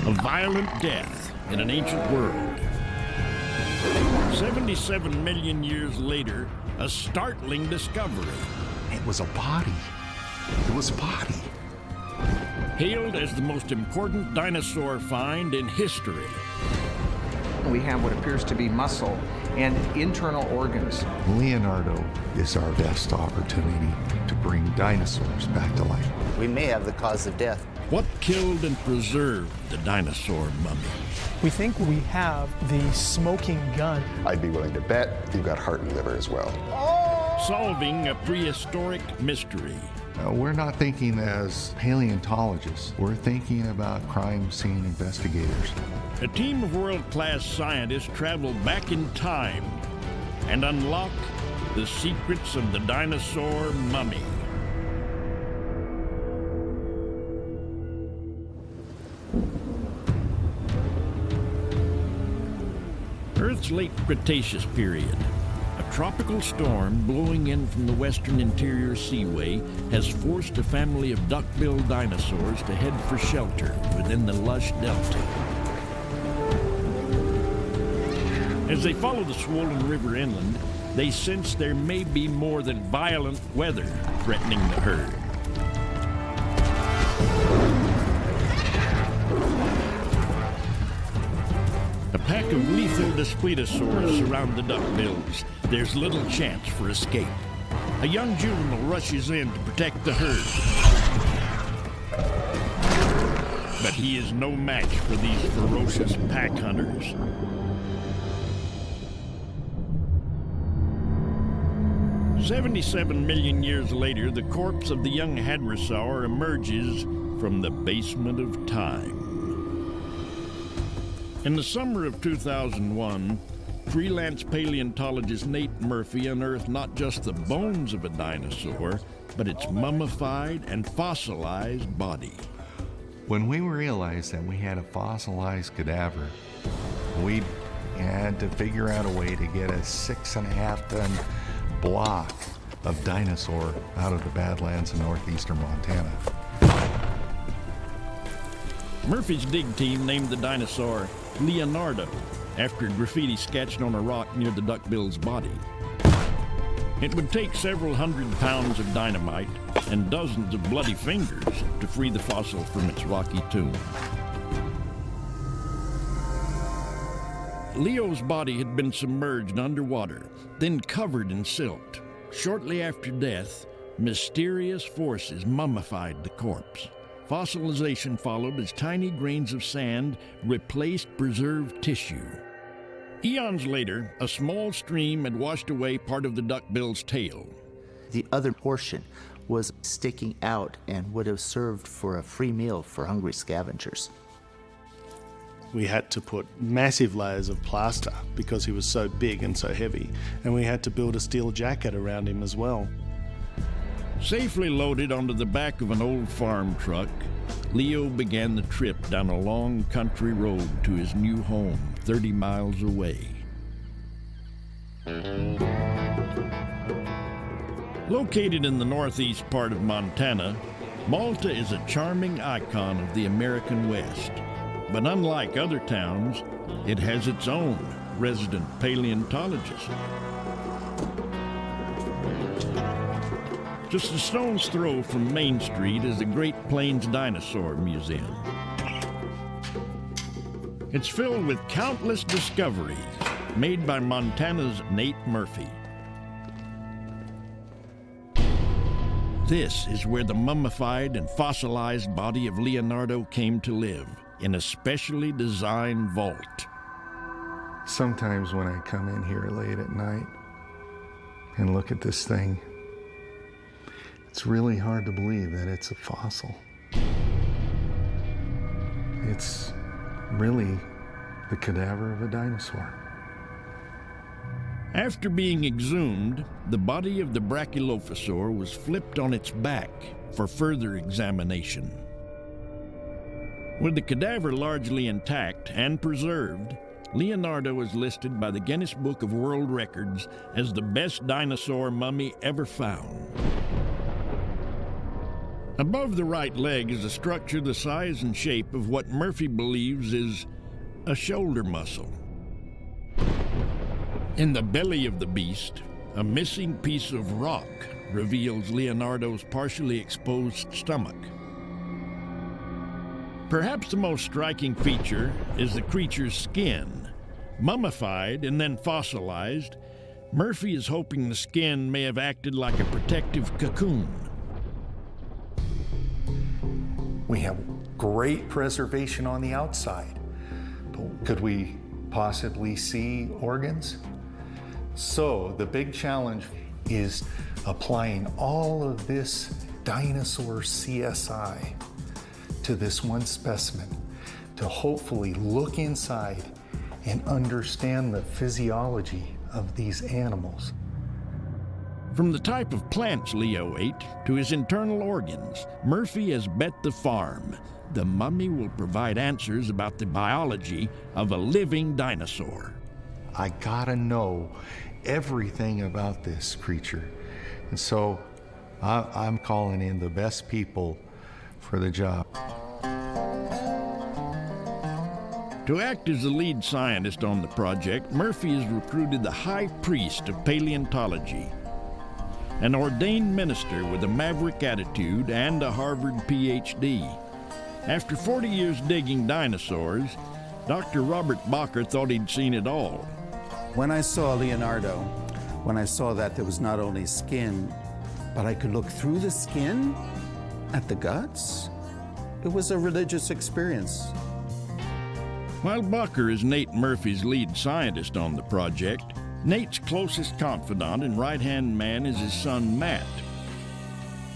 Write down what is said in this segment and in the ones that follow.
A violent death in an ancient world. 77 million years later, a startling discovery. It was a body. It was a body. Hailed as the most important dinosaur find in history. We have what appears to be muscle and internal organs. Leonardo is our best opportunity to bring dinosaurs back to life. We may have the cause of death. What killed and preserved the dinosaur mummy? We think we have the smoking gun. I'd be willing to bet you've got heart and liver as well. Solving a prehistoric mystery. We're not thinking as paleontologists. We're thinking about crime scene investigators. A team of world-class scientists travel back in time and unlock the secrets of the dinosaur mummy. Earth's late Cretaceous period. A tropical storm blowing in from the western interior seaway has forced a family of duckbill dinosaurs to head for shelter within the lush delta. As they follow the swollen river inland, they sense there may be more than violent weather threatening the herd. A pack of lethal daspletosaurs surround the duckbills. There's little chance for escape. A young juvenile rushes in to protect the herd. But he is no match for these ferocious pack hunters. "77 million years later, the corpse of the young hadrosaur emerges from the basement of time. In the summer of 2001, freelance paleontologist Nate Murphy unearthed not just the bones of a dinosaur, but its mummified and fossilized body. When we realized that we had a fossilized cadaver, we had to figure out a way to get a 6.5-ton block of dinosaur out of the badlands in northeastern Montana. Murphy's dig team named the dinosaur Leonardo, after graffiti sketched on a rock near the duckbill's body. It would take several hundred pounds of dynamite and dozens of bloody fingers to free the fossil from its rocky tomb. Leo's body had been submerged underwater, then covered in silt. Shortly after death, mysterious forces mummified the corpse. Fossilization followed as tiny grains of sand replaced preserved tissue. Eons later, a small stream had washed away part of the duckbill's tail. The other portion was sticking out and would have served for a free meal for hungry scavengers. We had to put massive layers of plaster because he was so big and so heavy, and we had to build a steel jacket around him as well. Safely loaded onto the back of an old farm truck, Leo began the trip down a long country road to his new home 30 miles away. Located in the northeast part of Montana, Malta is a charming icon of the American West. But unlike other towns, it has its own resident paleontologist. Just a stone's throw from Main Street is the Great Plains Dinosaur Museum. It's filled with countless discoveries made by Montana's Nate Murphy. This is where the mummified and fossilized body of Leonardo came to live, in a specially designed vault. Sometimes when I come in here late at night and look at this thing, it's really hard to believe that it's a fossil. It's really the cadaver of a dinosaur. After being exhumed, the body of the Brachylophosaurus was flipped on its back for further examination. With the cadaver largely intact and preserved, Leonardo is listed by the Guinness Book of World Records as the best dinosaur mummy ever found. Above the right leg is a structure the size and shape of what Murphy believes is a shoulder muscle. In the belly of the beast, a missing piece of rock reveals Leonardo's partially exposed stomach. Perhaps the most striking feature is the creature's skin. Mummified and then fossilized, Murphy is hoping the skin may have acted like a protective cocoon. We have great preservation on the outside. But could we possibly see organs? So the big challenge is applying all of this dinosaur CSI to this one specimen to hopefully look inside and understand the physiology of these animals. From the type of plants Leo ate to his internal organs, Murphy has bet the farm. The mummy will provide answers about the biology of a living dinosaur. I gotta know everything about this creature. And so I'm calling in the best people for the job. To act as the lead scientist on the project, Murphy has recruited the high priest of paleontology, an ordained minister with a maverick attitude and a Harvard PhD. After 40 years digging dinosaurs, Dr. Robert Bacher thought he'd seen it all. When I saw Leonardo, when I saw that there was not only skin, but I could look through the skin at the guts, it was a religious experience. While Bacher is Nate Murphy's lead scientist on the project, Nate's closest confidant and right-hand man is his son, Matt.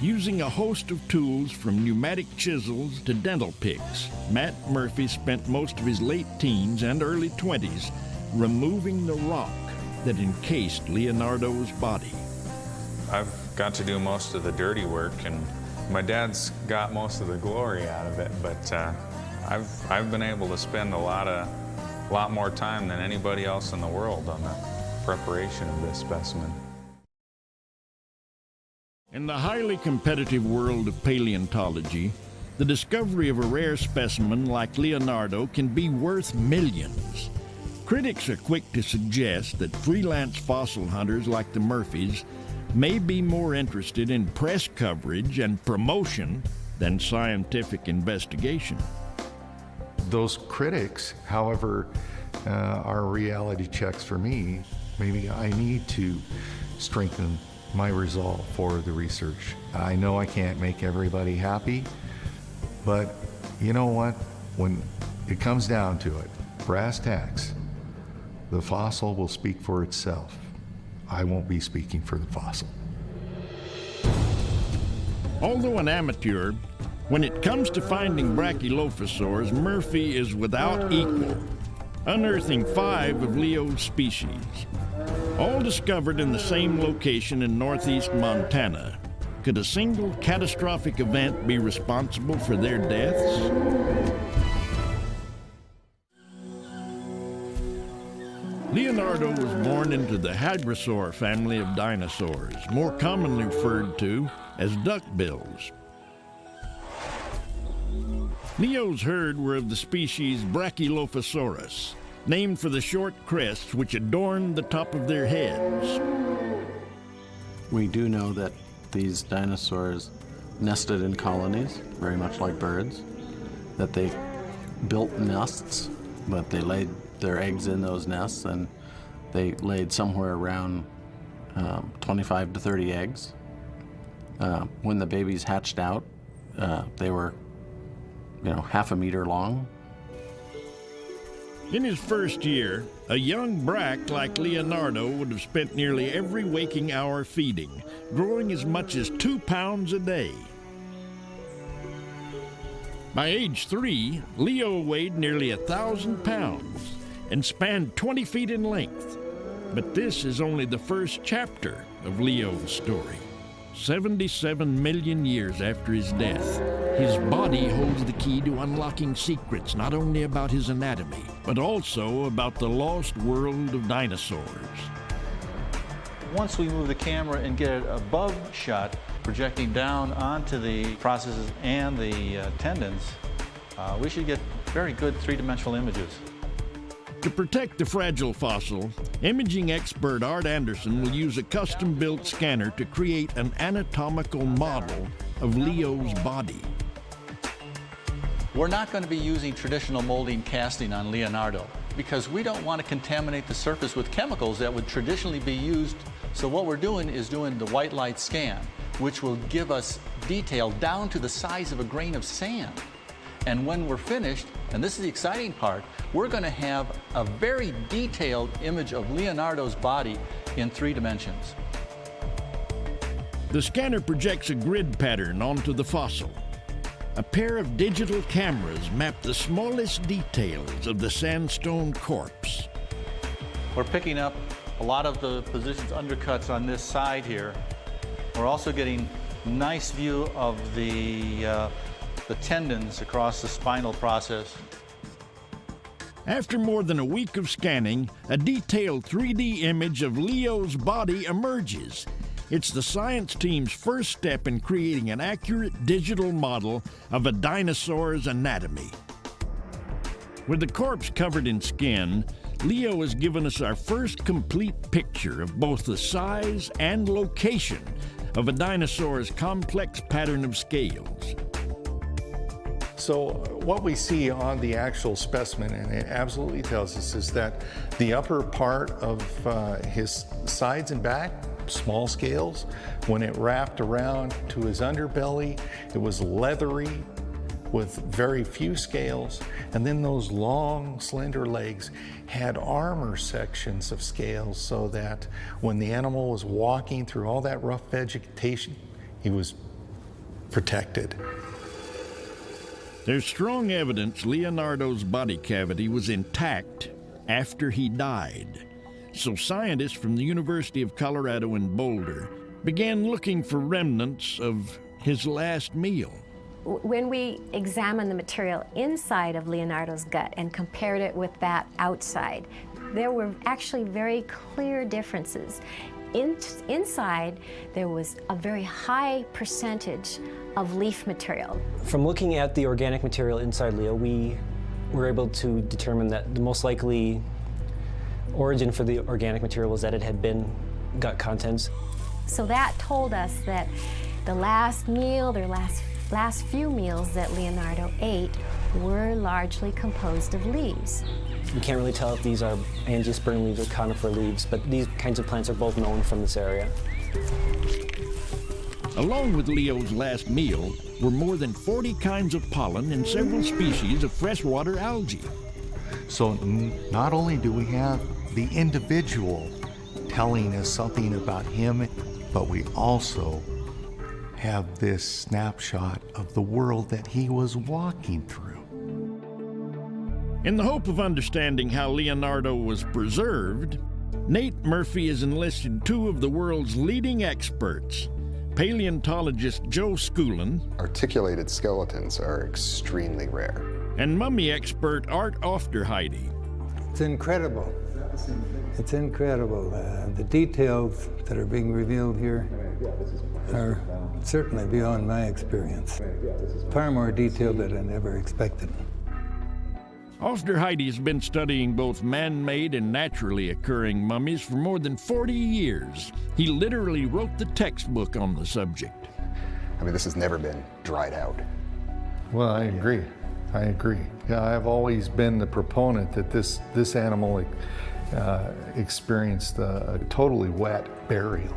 Using a host of tools from pneumatic chisels to dental picks, Matt Murphy spent most of his late teens and early 20s removing the rock that encased Leonardo's body. I've got to do most of the dirty work, and my dad's got most of the glory out of it, but I've been able to spend a lot more time than anybody else in the world on the preparation of this specimen. In the highly competitive world of paleontology, the discovery of a rare specimen like Leonardo can be worth millions. Critics are quick to suggest that freelance fossil hunters like the Murphys may be more interested in press coverage and promotion than scientific investigation. Those critics, however, are reality checks for me. Maybe I need to strengthen my resolve for the research. I know I can't make everybody happy, but you know what? When it comes down to it, brass tacks, the fossil will speak for itself. I won't be speaking for the fossil. Although an amateur, when it comes to finding Brachylophosaurs, Murphy is without equal, unearthing 5 of Leo's species, all discovered in the same location in northeast Montana. Could a single catastrophic event be responsible for their deaths? Leonardo was born into the hadrosaur family of dinosaurs, more commonly referred to as duckbills. Leo's herd were of the species Brachylophosaurus, named for the short crests which adorned the top of their heads. We do know that these dinosaurs nested in colonies, very much like birds, that they built nests, but they laid their eggs in those nests, and they laid somewhere around 25 to 30 eggs. When the babies hatched out, they were, half a meter long. In his first year, a young brach like Leonardo would have spent nearly every waking hour feeding, growing as much as 2 pounds a day. By age 3, Leo weighed nearly 1,000 pounds and spanned 20 feet in length. But this is only the first chapter of Leo's story. 77 million years after his death, his body holds the key to unlocking secrets not only about his anatomy, but also about the lost world of dinosaurs. Once we move the camera and get it above shot, projecting down onto the processes and the tendons, we should get very good three-dimensional images. To protect the fragile fossil, imaging expert Art Anderson will use a custom-built scanner to create an anatomical model of Leo's body. We're not going to be using traditional molding casting on Leonardo because we don't want to contaminate the surface with chemicals that would traditionally be used. So what we're doing is doing the white light scan, which will give us detail down to the size of a grain of sand. And when we're finished, and this is the exciting part, we're going to have a very detailed image of Leonardo's body in 3 dimensions. The scanner projects a grid pattern onto the fossil. A pair of digital cameras map the smallest details of the sandstone corpse. We're picking up a lot of the positions undercuts on this side here. We're also getting nice view of the tendons across the spinal process. After more than a week of scanning, a detailed 3D image of Leo's body emerges. It's the science team's first step in creating an accurate digital model of a dinosaur's anatomy. With the corpse covered in skin, Leo has given us our first complete picture of both the size and location of a dinosaur's complex pattern of scales. So what we see on the actual specimen, and it absolutely tells us, is that the upper part of his sides and back, small scales, when it wrapped around to his underbelly, it was leathery with very few scales, and then those long, slender legs had armor sections of scales so that when the animal was walking through all that rough vegetation, he was protected. There's strong evidence Leonardo's body cavity was intact after he died. So scientists from the University of Colorado in Boulder began looking for remnants of his last meal. When we examined the material inside of Leonardo's gut and compared it with that outside, there were actually very clear differences. Inside, there was a very high percentage of leaf material. From looking at the organic material inside Leo, we were able to determine that the most likely origin for the organic material was that it had been gut contents. So that told us that the last meal, their last few meals that Leonardo ate were largely composed of leaves. We can't really tell if these are angiosperm leaves or conifer leaves, but these kinds of plants are both known from this area. Along with Leo's last meal were more than 40 kinds of pollen and several species of freshwater algae. So not only do we have the individual telling us something about him, but we also have this snapshot of the world that he was walking through. In the hope of understanding how Leonardo was preserved, Nate Murphy has enlisted 2 of the world's leading experts, paleontologist Joe Schoolin. Articulated skeletons are extremely rare. And mummy expert Art Ofterheide. It's incredible. It's incredible. The details that are being revealed here are certainly beyond my experience. Far more detailed than I never expected. Ofterheide has been studying both man-made and naturally occurring mummies for more than 40 years. He literally wrote the textbook on the subject. I mean, this has never been dried out. Well, I agree. Yeah, I've always been the proponent that this animal experienced a totally wet burial.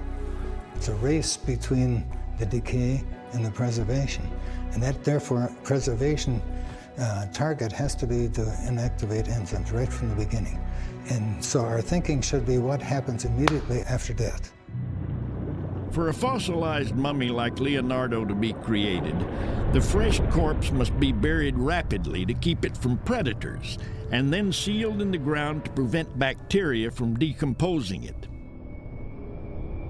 It's a race between the decay and the preservation, and that therefore preservation target has to be to inactivate enzymes right from the beginning. And so our thinking should be what happens immediately after death. For a fossilized mummy like Leonardo to be created, the fresh corpse must be buried rapidly to keep it from predators, and then sealed in the ground to prevent bacteria from decomposing it.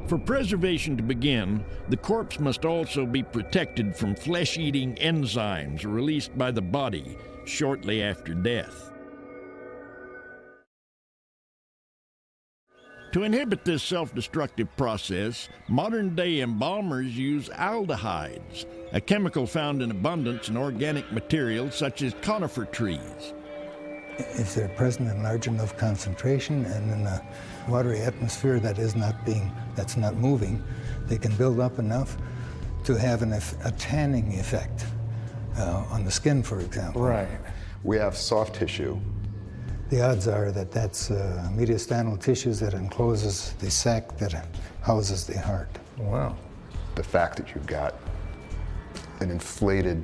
For preservation to begin, the corpse must also be protected from flesh-eating enzymes released by the body shortly after death. To inhibit this self-destructive process, modern-day embalmers use aldehydes, a chemical found in abundance in organic materials such as conifer trees. If they're present in large enough concentration and in a watery atmosphere that's not moving, they can build up enough to have a tanning effect on the skin, for example. Right. We have soft tissue. The odds are that that's mediastinal tissues that encloses the sac that houses the heart. Wow. The fact that you've got an inflated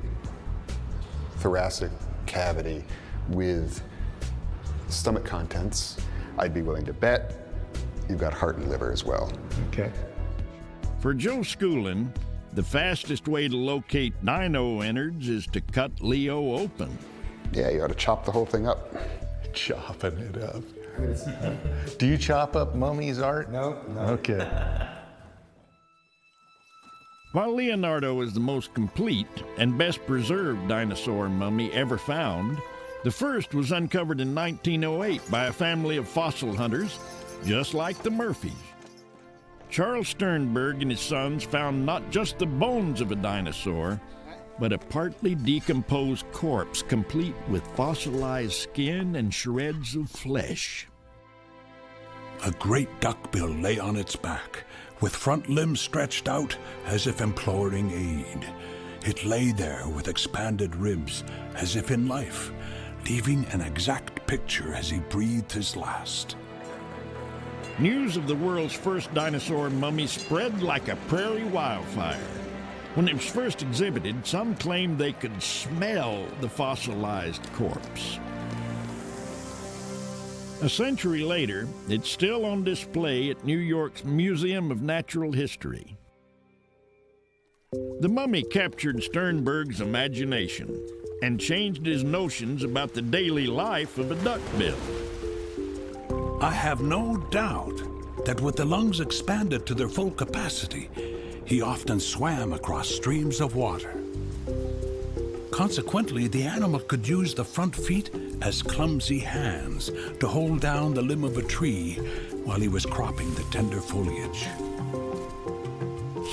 thoracic cavity with stomach contents, I'd be willing to bet you've got heart and liver as well. Okay. For Joe Schoolin, the fastest way to locate dino innards is to cut Leo open. Yeah, you ought to chop the whole thing up. Chopping it up. Do you chop up mummies, Art? No. Okay. While Leonardo is the most complete and best preserved dinosaur mummy ever found, the first was uncovered in 1908 by a family of fossil hunters, just like the Murphys. Charles Sternberg and his sons found not just the bones of a dinosaur, but a partly decomposed corpse complete with fossilized skin and shreds of flesh. A great duckbill lay on its back, with front limbs stretched out as if imploring aid. It lay there with expanded ribs, as if in life, leaving an exact picture as he breathed his last. News of the world's first dinosaur mummy spread like a prairie wildfire. When it was first exhibited, some claimed they could smell the fossilized corpse. A century later, it's still on display at New York's Museum of Natural History. The mummy captured Sternberg's imagination and changed his notions about the daily life of a duckbill. I have no doubt that with the lungs expanded to their full capacity, he often swam across streams of water. Consequently, the animal could use the front feet as clumsy hands to hold down the limb of a tree while he was cropping the tender foliage.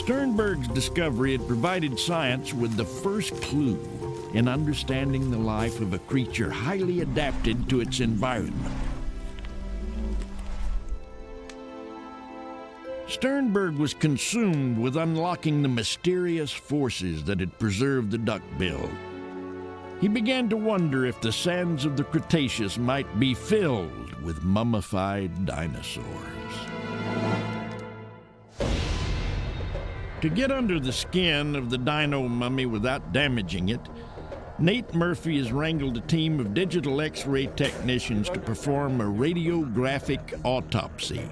Sternberg's discovery had provided science with the first clue in understanding the life of a creature highly adapted to its environment. Sternberg was consumed with unlocking the mysterious forces that had preserved the duckbill. He began to wonder if the sands of the Cretaceous might be filled with mummified dinosaurs. To get under the skin of the dino mummy without damaging it, Nate Murphy has wrangled a team of digital X-ray technicians to perform a radiographic autopsy.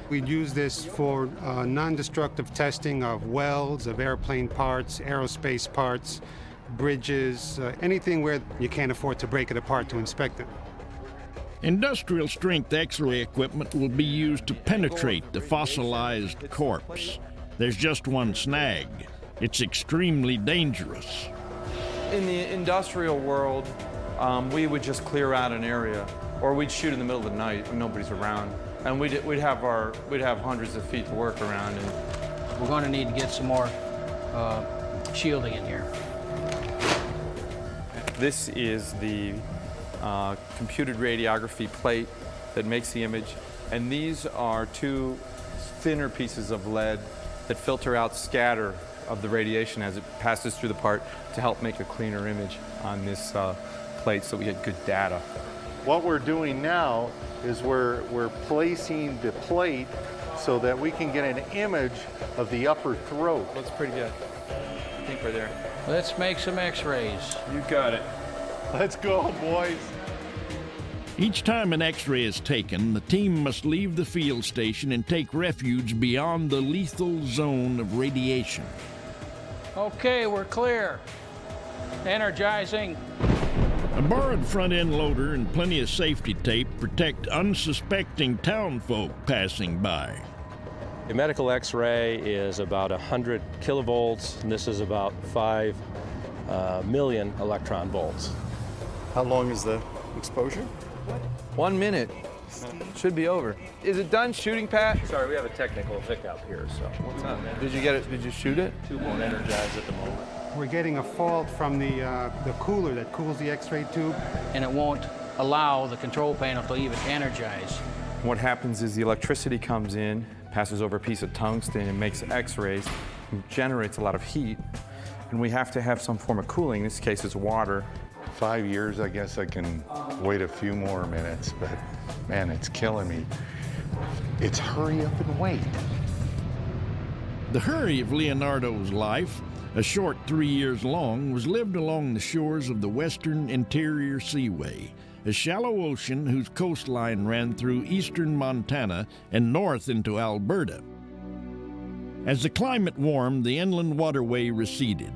We'd use this for non-destructive testing of welds, of airplane parts, aerospace parts, bridges, anything where you can't afford to break it apart to inspect it. Industrial-strength X-ray equipment will be used to penetrate the fossilized corpse. There's just one snag. It's extremely dangerous. In the industrial world, we would just clear out an area, or we'd shoot in the middle of the night when nobody's around. And we'd have hundreds of feet to work around. And we're going to need to get some more shielding in here. This is the computed radiography plate that makes the image. And these are two thinner pieces of lead that filter out scatter of the radiation as it passes through the part to help make a cleaner image on this plate so we get good data. What we're doing now is we're placing the plate so that we can get an image of the upper throat. Looks pretty good. I think we're there. Let's make some X-rays. You got it. Let's go, boys. Each time an X-ray is taken, the team must leave the field station and take refuge beyond the lethal zone of radiation. Okay, we're clear. Energizing. A borrowed front-end loader and plenty of safety tape protect unsuspecting townfolk passing by. A medical X-ray is about 100 kilovolts, and this is about 5 million electron volts. How long is the exposure? 1 minute. Should be over. Is it done shooting, Pat? Sorry, we have a technical hiccup here, so. What's up, man? Did you get it? Did you shoot it? Tube won't energize at the moment. We're getting a fault from the cooler that cools the X-ray tube. And it won't allow the control panel to even energize. What happens is the electricity comes in, passes over a piece of tungsten and makes X-rays, and generates a lot of heat. And we have to have some form of cooling. In this case, it's water. 5 years, I guess I can wait a few more minutes, but man, it's killing me. It's hurry up and wait. The hurry of Leonardo's life, a short 3 years long, was lived along the shores of the Western Interior Seaway, a shallow ocean whose coastline ran through eastern Montana and north into Alberta. As the climate warmed, the inland waterway receded,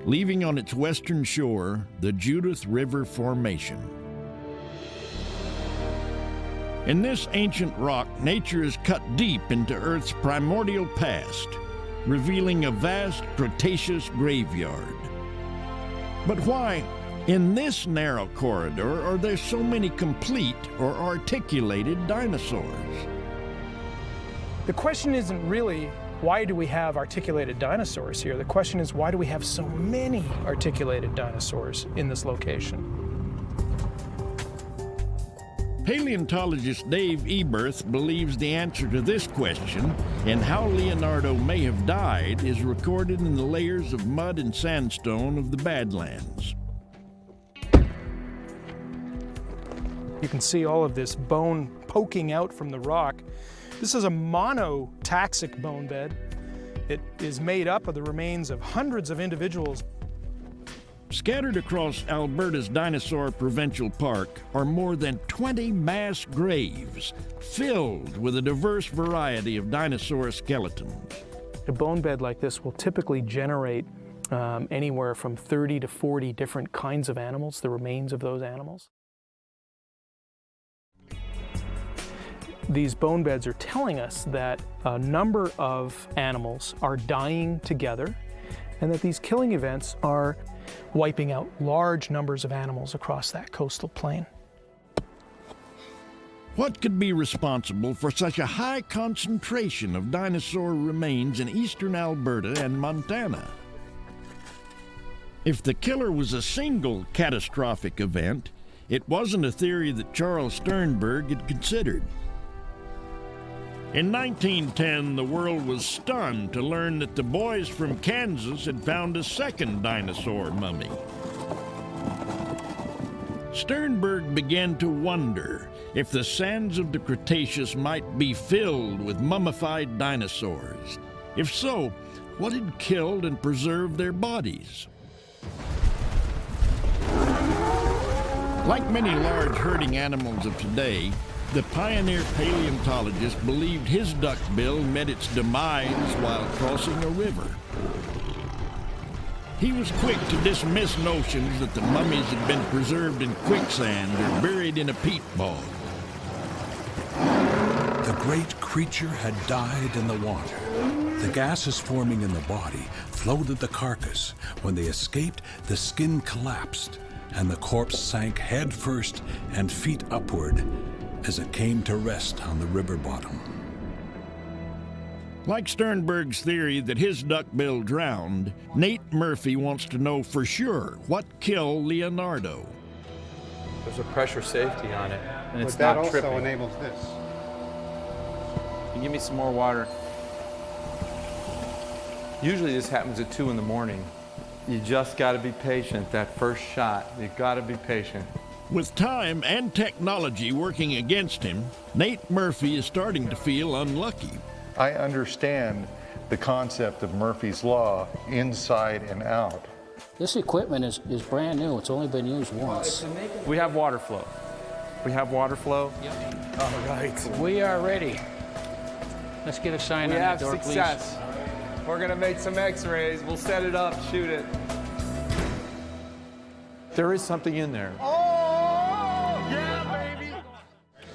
leaving on its western shore the Judith River Formation. In this ancient rock, nature is cut deep into Earth's primordial past, revealing a vast Cretaceous graveyard. But why, in this narrow corridor, are there so many complete or articulated dinosaurs? The question isn't really, why do we have articulated dinosaurs here? The question is, why do we have so many articulated dinosaurs in this location? Paleontologist Dave Eberth believes the answer to this question and how Leonardo may have died is recorded in the layers of mud and sandstone of the Badlands. You can see all of this bone poking out from the rock. This is a monotaxic bone bed. It is made up of the remains of hundreds of individuals. Scattered across Alberta's Dinosaur Provincial Park are more than 20 mass graves filled with a diverse variety of dinosaur skeletons. A bone bed like this will typically generate anywhere from 30 to 40 different kinds of animals, the remains of those animals. These bone beds are telling us that a number of animals are dying together and that these killing events are wiping out large numbers of animals across that coastal plain. What could be responsible for such a high concentration of dinosaur remains in eastern Alberta and Montana? If the killer was a single catastrophic event, it wasn't a theory that Charles Sternberg had considered. In 1910, the world was stunned to learn that the boys from Kansas had found a second dinosaur mummy. Sternberg began to wonder if the sands of the Cretaceous might be filled with mummified dinosaurs. If so, what had killed and preserved their bodies? Like many large herding animals of today, the pioneer paleontologist believed his duckbill met its demise while crossing a river. He was quick to dismiss notions that the mummies had been preserved in quicksand or buried in a peat bog. The great creature had died in the water. The gases forming in the body floated the carcass. When they escaped, the skin collapsed, and the corpse sank head first and feet upward as it came to rest on the river bottom. Like Sternberg's theory that his duckbill drowned, Nate Murphy wants to know for sure what killed Leonardo. There's a pressure safety on it, and it's but not tripping. That also enables this. Can you give me some more water? Usually this happens at 2 in the morning. You just got to be patient. That first shot, you got to be patient. With time and technology working against him, Nate Murphy is starting to feel unlucky. I understand the concept of Murphy's Law inside and out. This equipment is brand new. It's only been used once. We have water flow. We have water flow. Yep. All right. We are ready. Let's get a sign on that door, please. We have success. We're going to make some x-rays. We'll set it up, shoot it. There is something in there.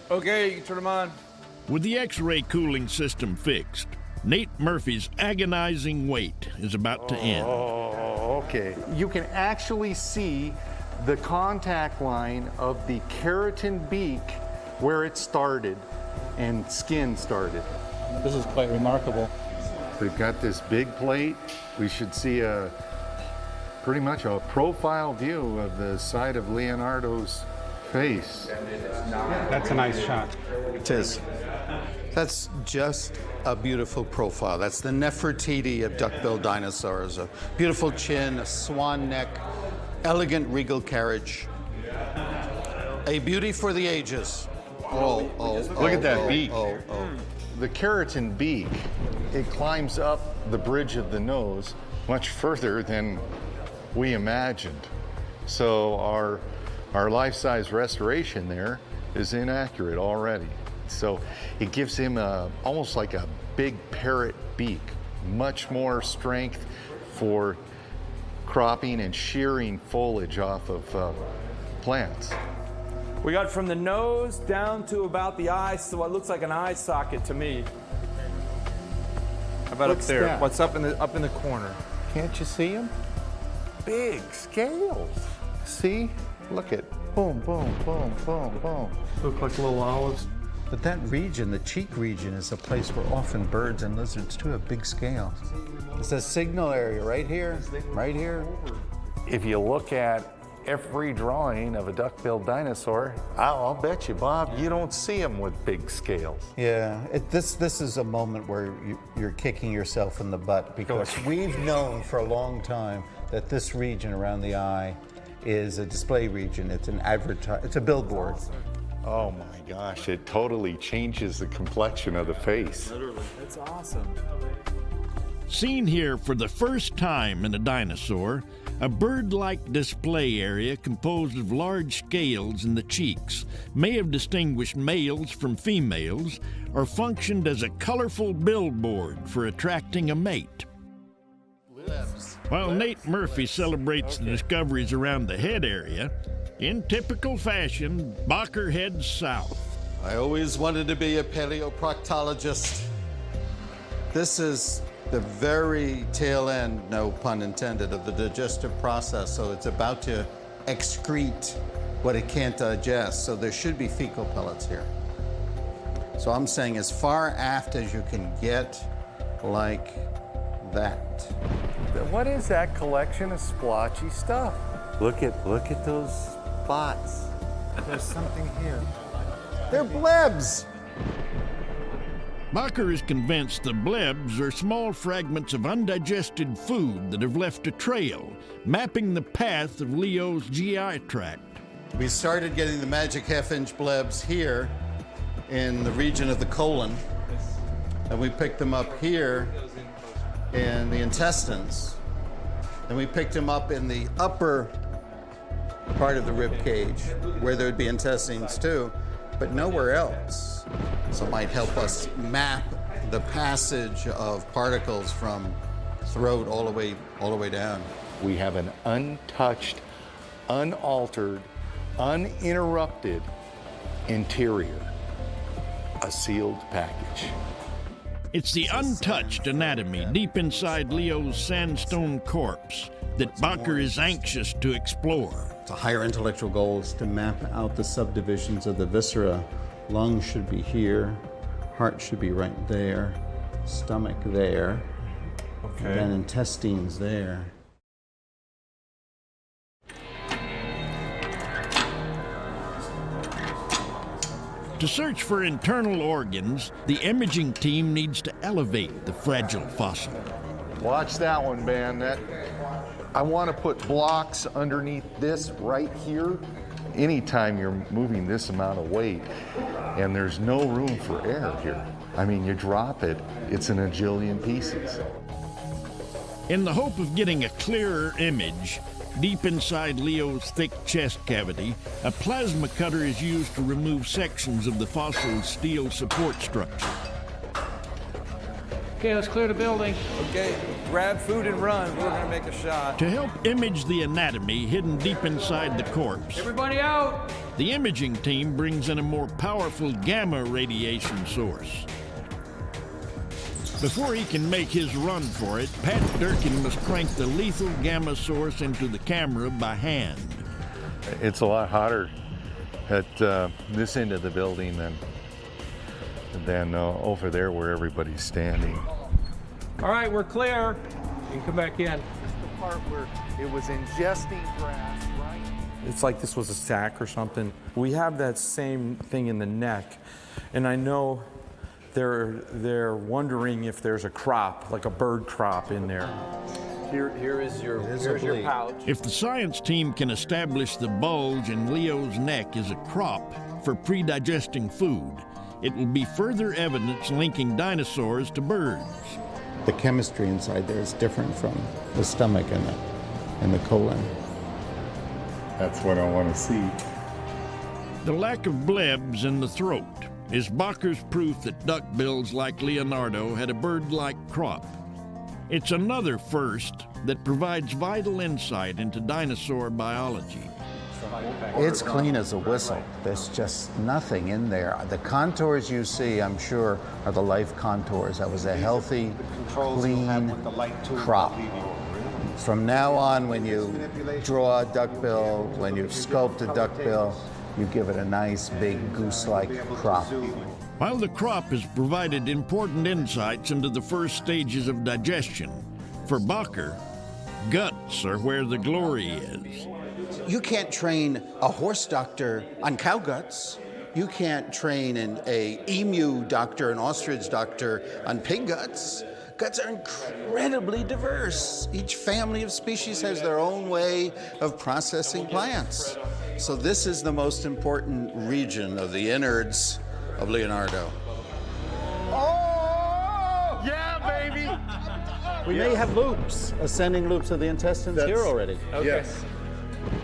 Okay, you can turn them on. With the X-ray cooling system fixed, Nate Murphy's agonizing wait is about to end. Oh, okay. You can actually see the contact line of the keratin beak where it started and skin started. This is quite remarkable. We've got this big plate. We should see pretty much a profile view of the side of Leonardo's face. That's a nice shot. It is. That's just a beautiful profile. That's the Nefertiti of duckbill dinosaurs. A beautiful chin, a swan neck, elegant regal carriage. A beauty for the ages. Look at that beak. The keratin beak, it climbs up the bridge of the nose much further than we imagined. So our life-size restoration there is inaccurate already. So it gives him almost like a big parrot beak, much more strength for cropping and shearing foliage off of plants. We got from the nose down to about the eye, so what looks like an eye socket to me. How about up there? That? What's up in the corner? Can't you see him? Big scales. See? Look at boom, boom, boom, boom, boom. Look like little olives. But that region, the cheek region, is a place where often birds and lizards too have big scales. It's a signal area right here, right here. If you look at every drawing of a duck-billed dinosaur, I'll bet you, Bob, you don't see them with big scales. Yeah, this is a moment where you're kicking yourself in the butt, because we've known for a long time that this region around the eye is a display region. It's it's a billboard. Oh my gosh, it totally changes the complexion of the face. Literally, that's awesome. Seen here for the first time in a dinosaur, a bird-like display area composed of large scales in the cheeks may have distinguished males from females or functioned as a colorful billboard for attracting a mate. While Nate Murphy celebrates the discoveries around the head area, in typical fashion, Bacher heads south. I always wanted to be a paleoproctologist. This is the very tail end, no pun intended, of the digestive process. So it's about to excrete what it can't digest. So there should be fecal pellets here. So I'm saying as far aft as you can get, like that. What is that collection of splotchy stuff? Look at those spots. There's something here. They're blebs. Bacher is convinced the blebs are small fragments of undigested food that have left a trail, mapping the path of Leo's GI tract. We started getting the magic half-inch blebs here in the region of the colon, and we picked them up here in the intestines, and we picked them up in the upper part of the rib cage where there would be intestines too, but nowhere else. So it might help us map the passage of particles from throat all the way down. We have an untouched, unaltered, uninterrupted interior, a sealed package. It's the untouched anatomy deep inside Leo's sandstone corpse that Bacher is anxious to explore. The higher intellectual goal is to map out the subdivisions of the viscera. Lungs should be here, heart should be right there, stomach there, and then intestines there. To search for internal organs, the imaging team needs to elevate the fragile fossil. Watch that one, man. I want to put blocks underneath this right here. Anytime you're moving this amount of weight and there's no room for air here, I mean, you drop it, it's in a jillion pieces. In the hope of getting a clearer image, deep inside Leo's thick chest cavity, a plasma cutter is used to remove sections of the fossil's steel support structure. Okay, let's clear the building. Okay, grab food and run. We're gonna make a shot. To help image the anatomy hidden deep inside the corpse, Everybody out! the imaging team brings in a more powerful gamma radiation source. Before he can make his run for it, Pat Durkin must crank the lethal gamma source into the camera by hand. It's a lot hotter at this end of the building than over there where everybody's standing. All right, we're clear. You can come back in. The part where it was ingesting grass, right? It's like this was a sack or something. We have that same thing in the neck, and I know they're wondering if there's a crop, like a bird crop in there. Here's your pouch. If the science team can establish the bulge in Leo's neck is a crop for pre-digesting food, it will be further evidence linking dinosaurs to birds. The chemistry inside there is different from the stomach and the colon. That's what I want to see. The lack of blebs in the throat is Bacher's proof that duckbills like Leonardo had a bird-like crop. It's another first that provides vital insight into dinosaur biology. It's clean as a whistle. There's just nothing in there. The contours you see, I'm sure, are the life contours. That was a healthy, clean crop. From now on, when you draw a duckbill, when you sculpt a duckbill, you give it a nice, big, goose-like crop. While the crop has provided important insights into the first stages of digestion, for Bacher, guts are where the glory is. You can't train a horse doctor on cow guts. You can't train an emu doctor, an ostrich doctor on pig guts. Guts are incredibly diverse. Each family of species has their own way of processing plants. So this is the most important region of the innards of Leonardo. Oh! Yeah, baby! We may have loops, ascending loops of the intestines here already. Okay. Yes.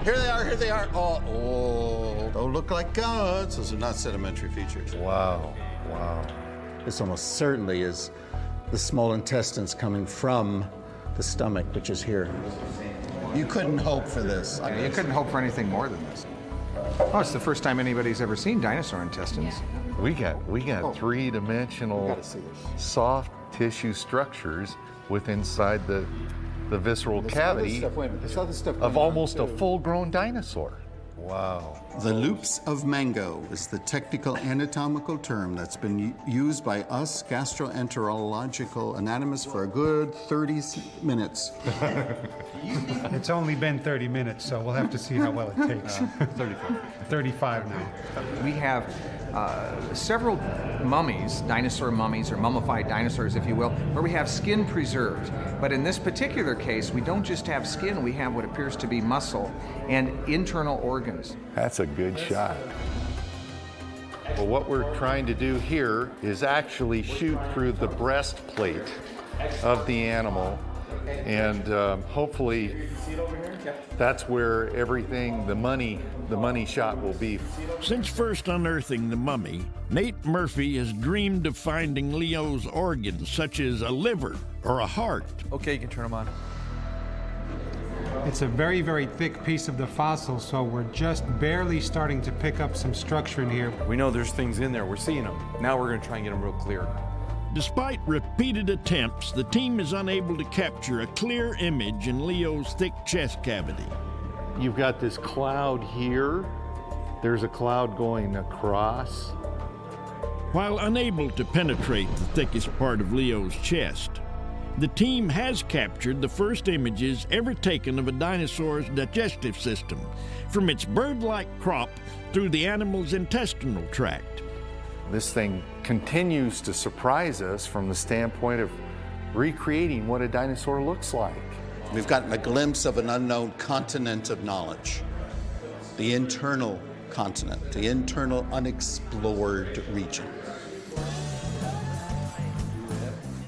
Here they are, here they are. Oh, don't look like guts. Those are not sedimentary features. Wow, wow. This almost certainly is the small intestines coming from the stomach, which is here. You couldn't hope for this. I mean, you couldn't hope for anything more than this. Oh, it's the first time anybody's ever seen dinosaur intestines. We got three-dimensional soft tissue structures inside the visceral cavity of almost a full-grown dinosaur. Wow. The loops of Mango is the technical anatomical term that's been used by us gastroenterological anatomists for a good 30 minutes. It's only been 30 minutes, so we'll have to see how well it takes. 35 now. We have several mummies, dinosaur mummies, or mummified dinosaurs, if you will, where we have skin preserved. But in this particular case, we don't just have skin, we have what appears to be muscle and internal organs. That's a good shot. Well, what we're trying to do here is actually shoot through the breastplate of the animal, and hopefully that's where everything, the money shot will be. Since first unearthing the mummy, Nate Murphy has dreamed of finding Leo's organs, such as a liver or a heart. Okay, you can turn them on. It's a very, very thick piece of the fossil, so we're just barely starting to pick up some structure in here. We know there's things in there. We're seeing them. Now we're going to try and get them real clear. Despite repeated attempts, the team is unable to capture a clear image in Leo's thick chest cavity. You've got this cloud here. There's a cloud going across. While unable to penetrate the thickest part of Leo's chest, the team has captured the first images ever taken of a dinosaur's digestive system, from its bird-like crop through the animal's intestinal tract. This thing continues to surprise us from the standpoint of recreating what a dinosaur looks like. We've gotten a glimpse of an unknown continent of knowledge, the internal continent, the internal unexplored region.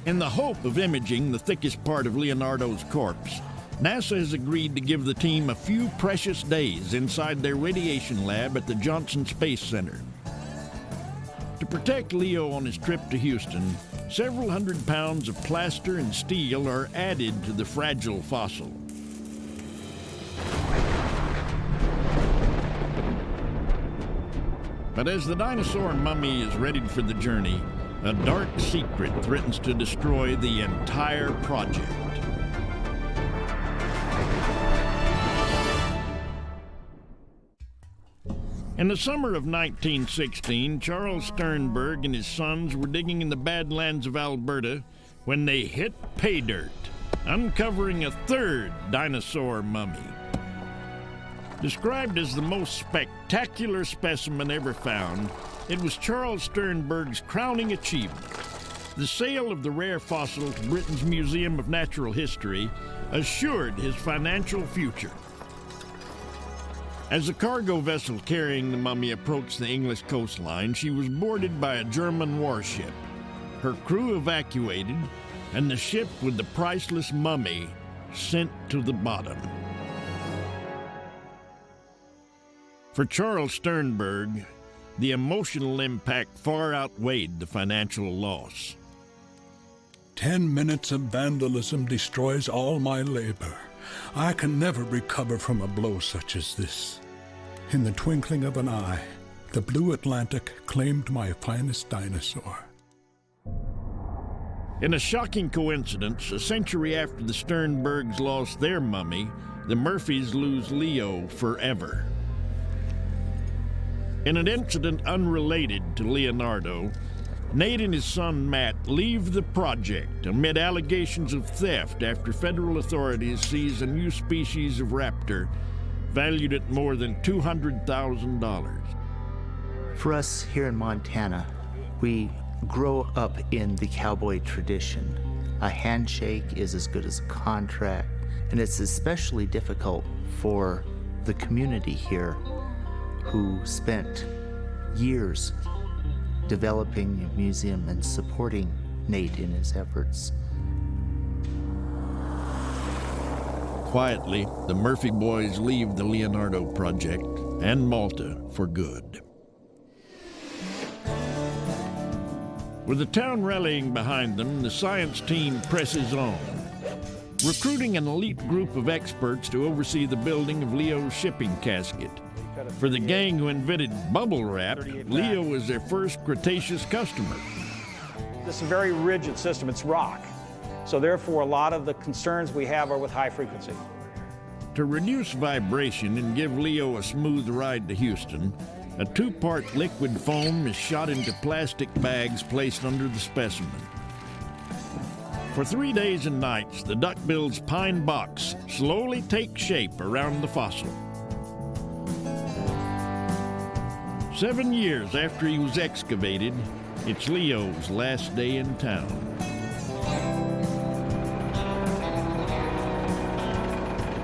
In the hope of imaging the thickest part of Leonardo's corpse, NASA has agreed to give the team a few precious days inside their radiation lab at the Johnson Space Center. To protect Leo on his trip to Houston, several hundred pounds of plaster and steel are added to the fragile fossil. But as the dinosaur mummy is readied for the journey, a dark secret threatens to destroy the entire project. In the summer of 1916, Charles Sternberg and his sons were digging in the badlands of Alberta when they hit pay dirt, uncovering a third dinosaur mummy. Described as the most spectacular specimen ever found, it was Charles Sternberg's crowning achievement. The sale of the rare fossil to Britain's Museum of Natural History assured his financial future. As a cargo vessel carrying the mummy approached the English coastline, she was boarded by a German warship. Her crew evacuated, and the ship with the priceless mummy sent to the bottom. For Charles Sternberg, the emotional impact far outweighed the financial loss. 10 minutes of vandalism destroys all my labor. I can never recover from a blow such as this. In the twinkling of an eye, the blue Atlantic claimed my finest dinosaur. In a shocking coincidence, a century after the Sternbergs lost their mummy, the Murphys lose Leo forever. In an incident unrelated to Leonardo, Nate and his son Matt leave the project amid allegations of theft after federal authorities seize a new species of raptor valued at more than $200,000. For us here in Montana, we grow up in the cowboy tradition. A handshake is as good as a contract, and it's especially difficult for the community here who spent years developing a museum and supporting Nate in his efforts. Quietly, the Murphy boys leave the Leonardo project and Malta for good. With the town rallying behind them, the science team presses on, recruiting an elite group of experts to oversee the building of Leo's shipping casket. For the gang who invented bubble wrap, Leo was their first Cretaceous customer. This is a very rigid system. It's rock. So therefore, a lot of the concerns we have are with high frequency. To reduce vibration and give Leo a smooth ride to Houston, a 2-part liquid foam is shot into plastic bags placed under the specimen. For 3 days and nights, the duckbill's pine box slowly takes shape around the fossil. 7 years after he was excavated, it's Leo's last day in town.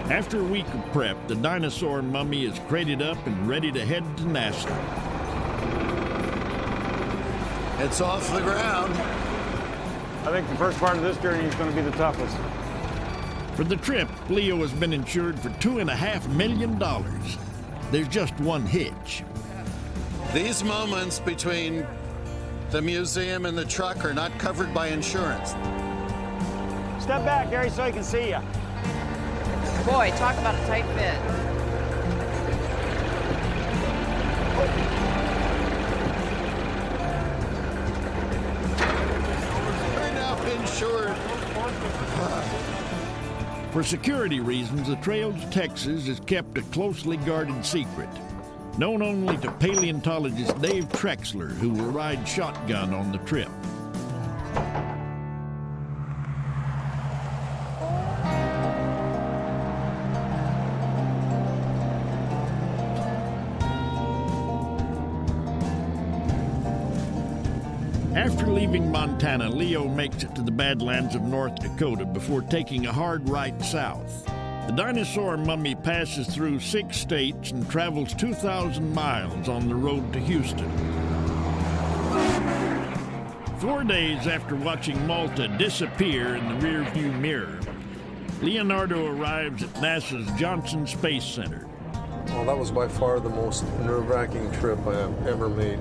After a week of prep, the dinosaur mummy is crated up and ready to head to NASA. It's off the ground. I think the first part of this journey is going to be the toughest. For the trip, Leo has been insured for $2.5 million. There's just one hitch. These moments between the museum and the truck are not covered by insurance. Step back, Gary, so I can see you. Boy, talk about a tight fit. We're now insured. For security reasons, the trail to Texas is kept a closely guarded secret, known only to paleontologist Dave Trexler, who will ride shotgun on the trip. After leaving Montana, Leo makes it to the badlands of North Dakota before taking a hard right south. The dinosaur mummy passes through 6 states and travels 2,000 miles on the road to Houston. 4 days after watching Malta disappear in the rearview mirror, Leonardo arrives at NASA's Johnson Space Center. Well, that was by far the most nerve-wracking trip I have ever made.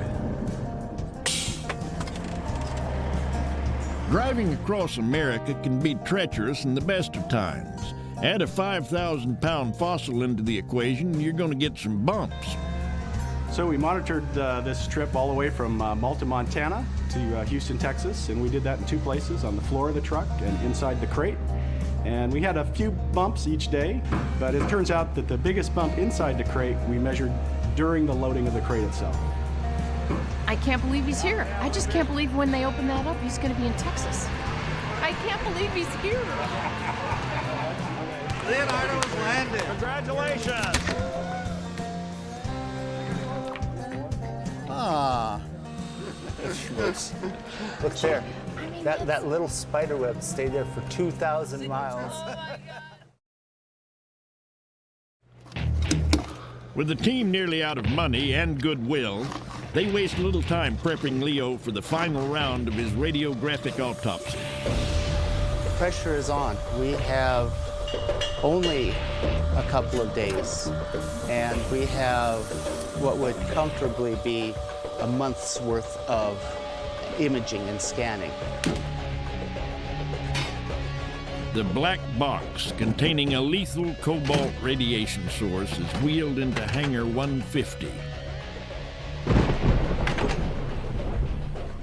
Driving across America can be treacherous in the best of times. Add a 5,000-pound fossil into the equation, and you're going to get some bumps. So we monitored this trip all the way from Malta, Montana to Houston, Texas, and we did that in 2 places, on the floor of the truck and inside the crate. And we had a few bumps each day, but it turns out that the biggest bump inside the crate we measured during the loading of the crate itself. I can't believe he's here. I just can't believe when they open that up, he's going to be in Texas. I can't believe he's here. Leonardo has landed. Congratulations. Ah. Look there. That little spider web stayed there for 2,000 miles. With the team nearly out of money and goodwill, they waste little time prepping Leo for the final round of his radiographic autopsy. The pressure is on. We have only a couple of days, and we have what would comfortably be a month's worth of imaging and scanning. The black box containing a lethal cobalt radiation source is wheeled into Hangar 150.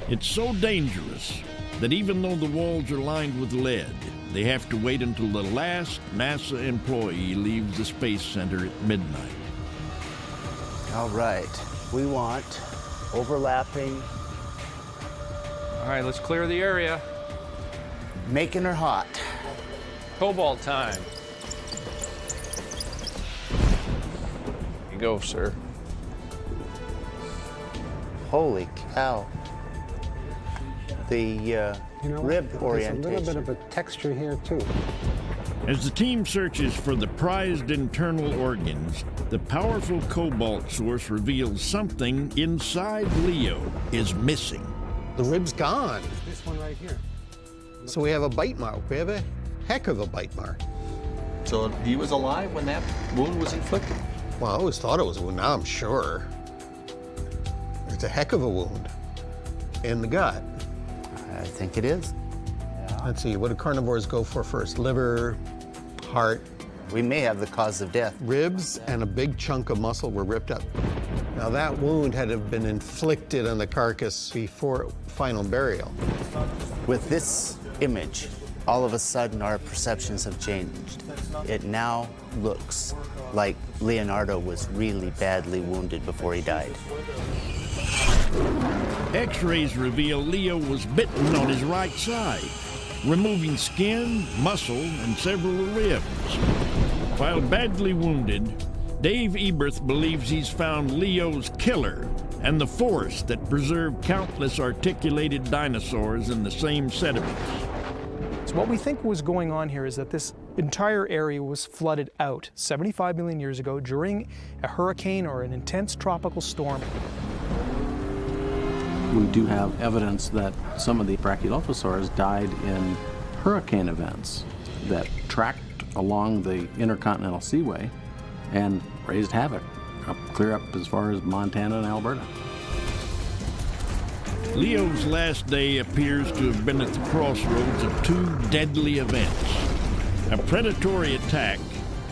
It's so dangerous that even though the walls are lined with lead, they have to wait until the last NASA employee leaves the Space Center at midnight. All right, we want overlapping. All right, let's clear the area. Making her hot. Cobalt time. Here you go, sir. Holy cow. The rib orientation. There's a little bit of a texture here, too. As the team searches for the prized internal organs, the powerful cobalt source reveals something inside Leo is missing. The rib's gone. This one right here. So we have a bite mark. We have a heck of a bite mark. So he was alive when that wound was inflicted? Well, I always thought it was a wound. Now I'm sure. It's a heck of a wound in the gut. I think it is. Let's see, what do carnivores go for first? Liver, heart. We may have the cause of death. Ribs and a big chunk of muscle were ripped up. Now that wound had to have been inflicted on the carcass before final burial. With this image, all of a sudden our perceptions have changed. It now looks like Leonardo was really badly wounded before he died. X-rays reveal Leo was bitten on his right side, removing skin, muscle, and several ribs. While badly wounded, Dave Eberth believes he's found Leo's killer and the force that preserved countless articulated dinosaurs in the same sediments. So what we think was going on here is that this entire area was flooded out 75 million years ago during a hurricane or an intense tropical storm. We do have evidence that some of the Brachylophosaurus died in hurricane events that tracked along the Intercontinental Seaway and raised havoc, clear up as far as Montana and Alberta. Leo's last day appears to have been at the crossroads of two deadly events: a predatory attack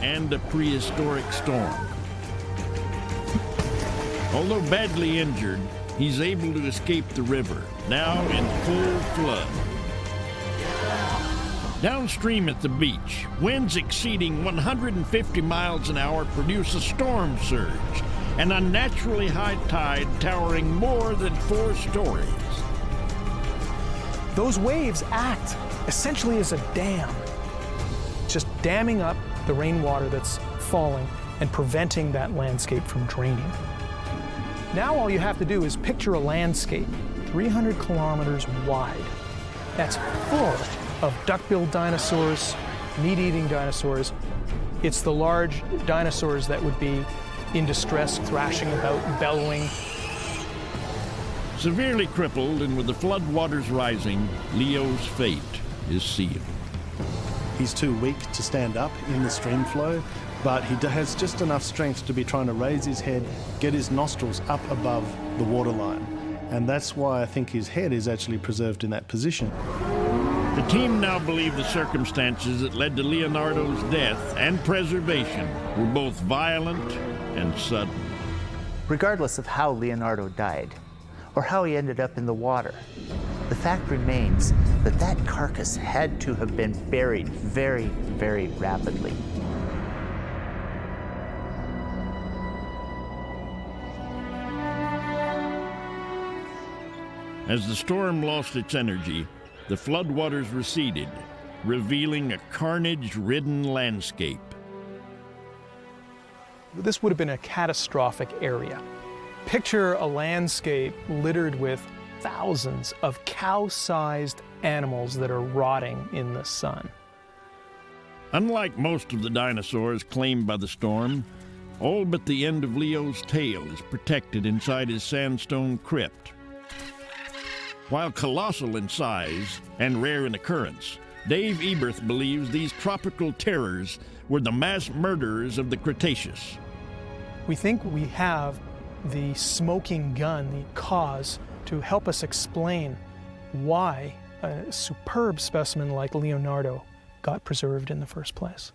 and a prehistoric storm. Although badly injured, he's able to escape the river, now in full flood. Downstream at the beach, winds exceeding 150 miles an hour produce a storm surge, an unnaturally high tide towering more than 4 stories. Those waves act essentially as a dam, just damming up the rainwater that's falling and preventing that landscape from draining. Now all you have to do is picture a landscape 300 kilometers wide that's full of duckbill dinosaurs, meat-eating dinosaurs. It's the large dinosaurs that would be in distress, thrashing about, bellowing. Severely crippled and with the floodwaters rising, Leo's fate is sealed. He's too weak to stand up in the stream flow, but he has just enough strength to be trying to raise his head, get his nostrils up above the waterline. And that's why I think his head is actually preserved in that position. The team now believe the circumstances that led to Leonardo's death and preservation were both violent and sudden. Regardless of how Leonardo died, or how he ended up in the water, the fact remains that that carcass had to have been buried very, very rapidly. As the storm lost its energy, the floodwaters receded, revealing a carnage-ridden landscape. This would have been a catastrophic area. Picture a landscape littered with thousands of cow-sized animals that are rotting in the sun. Unlike most of the dinosaurs claimed by the storm, all but the end of Leo's tail is protected inside his sandstone crypt. While colossal in size and rare in occurrence, Dave Eberth believes these tropical terrors were the mass murderers of the Cretaceous. We think we have the smoking gun, the cause, to help us explain why a superb specimen like Leonardo got preserved in the first place.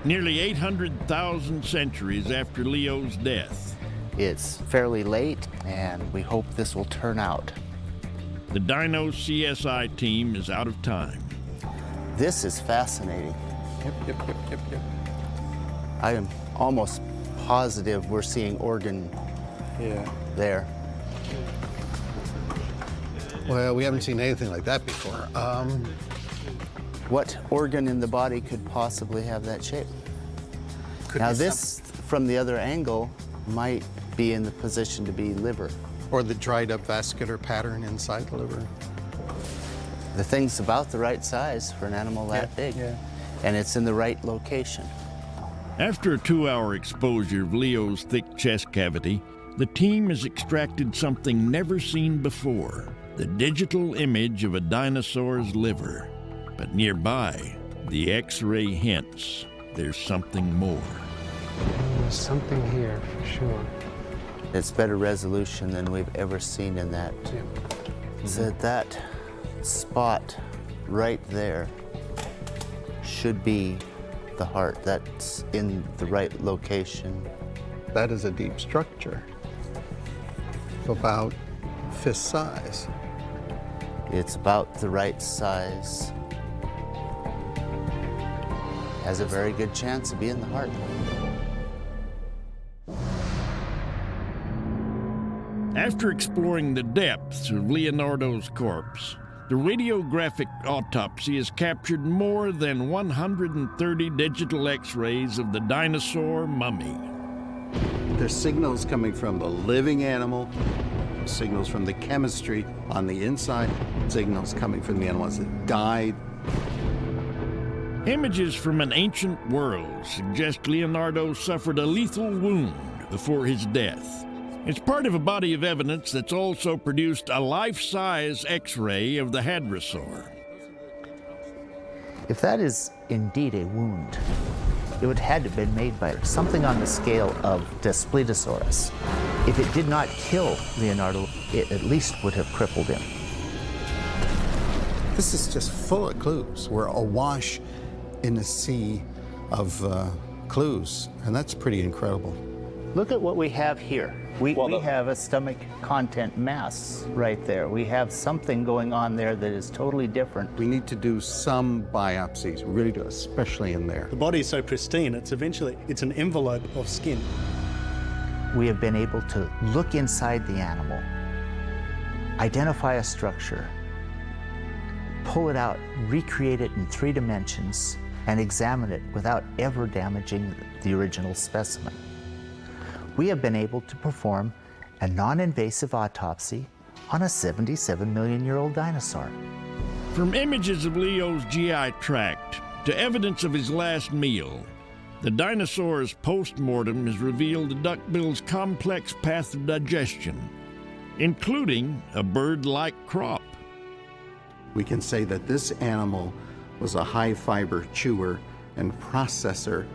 Nearly 800,000 centuries after Leo's death. It's fairly late, and we hope this will turn out. The Dino CSI team is out of time. This is fascinating. Yep. I am almost positive we're seeing organ there. Well, we haven't seen anything like that before. What organ in the body could possibly have that shape? Now this, from the other angle, might be in the position to be liver. Or the dried up vascular pattern inside the liver. The thing's about the right size for an animal that big. And it's in the right location. After a 2-hour exposure of Leo's thick chest cavity, the team has extracted something never seen before, the digital image of a dinosaur's liver. But nearby, the X-ray hints there's something more. There's something here, for sure. It's better resolution than we've ever seen in that. So that spot right there should be the heart. That's in the right location. That is a deep structure of about fist size. It's about the right size. Has a very good chance of being the heart. After exploring the depths of Leonardo's corpse, the radiographic autopsy has captured more than 130 digital X-rays of the dinosaur mummy. There's signals coming from the living animal, signals from the chemistry on the inside, signals coming from the animals that died. Images from an ancient world suggest Leonardo suffered a lethal wound before his death. It's part of a body of evidence that's also produced a life-size X-ray of the hadrosaur. If that is indeed a wound, it would have had to have been made by something on the scale of Daspletosaurus. If it did not kill Leonardo, it at least would have crippled him. This is just full of clues. We're awash in a sea of clues, and that's pretty incredible. Look at what we have here. We have a stomach content mass right there. We have something going on there that is totally different. We need to do some biopsies, we really do, especially in there. The body is so pristine, it's an envelope of skin. We have been able to look inside the animal, identify a structure, pull it out, recreate it in 3 dimensions, and examine it without ever damaging the original specimen. We have been able to perform a non-invasive autopsy on a 77-million-year-old dinosaur. From images of Leo's GI tract to evidence of his last meal, the dinosaur's post-mortem has revealed the duckbill's complex path of digestion, including a bird-like crop. We can say that this animal was a high-fiber chewer and processor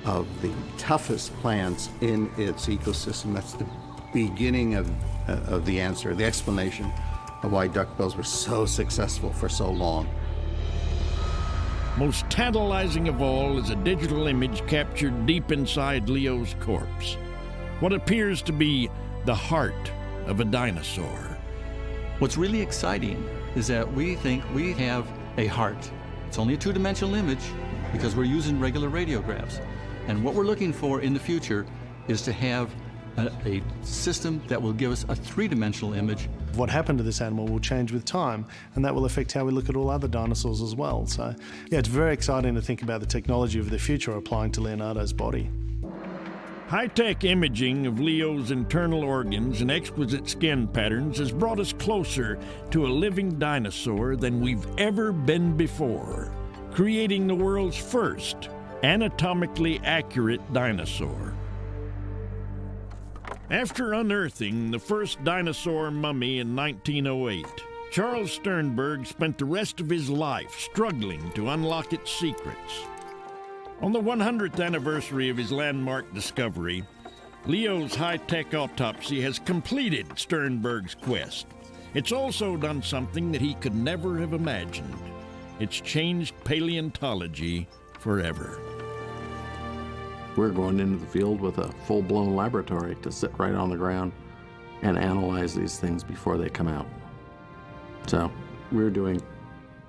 of the toughest plants in its ecosystem. That's the beginning of the answer, the explanation of why duckbills were so successful for so long. Most tantalizing of all is a digital image captured deep inside Leo's corpse. What appears to be the heart of a dinosaur. What's really exciting is that we think we have a heart. It's only a 2-dimensional image because we're using regular radiographs. And what we're looking for in the future is to have a system that will give us a three-dimensional image. What happened to this animal will change with time, and that will affect how we look at all other dinosaurs as well. So, yeah, it's very exciting to think about the technology of the future applying to Leonardo's body. High-tech imaging of Leo's internal organs and exquisite skin patterns has brought us closer to a living dinosaur than we've ever been before, creating the world's first anatomically accurate dinosaur. After unearthing the first dinosaur mummy in 1908, Charles Sternberg spent the rest of his life struggling to unlock its secrets. On the 100th anniversary of his landmark discovery, Leo's high-tech autopsy has completed Sternberg's quest. It's also done something that he could never have imagined. It's changed paleontology forever. We're going into the field with a full-blown laboratory to sit right on the ground and analyze these things before they come out. So we're doing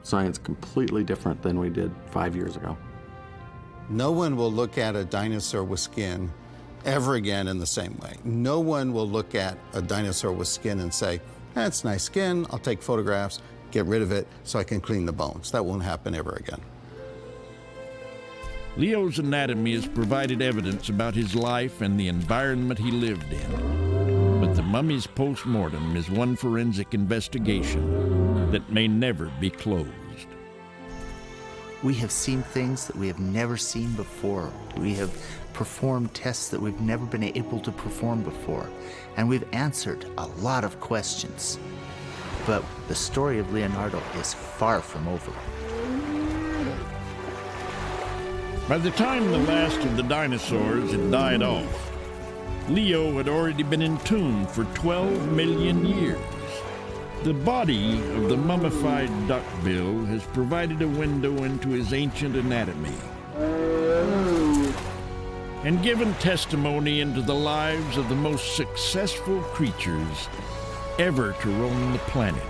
science completely different than we did 5 years ago. No one will look at a dinosaur with skin ever again in the same way. No one will look at a dinosaur with skin and say, that's nice skin, I'll take photographs, get rid of it so I can clean the bones. That won't happen ever again. Leo's anatomy has provided evidence about his life and the environment he lived in. But the mummy's post-mortem is one forensic investigation that may never be closed. We have seen things that we have never seen before. We have performed tests that we've never been able to perform before. And we've answered a lot of questions. But the story of Leonardo is far from over. By the time the last of the dinosaurs had died off, Leo had already been entombed for 12 million years. The body of the mummified duckbill has provided a window into his ancient anatomy and given testimony into the lives of the most successful creatures ever to roam the planet.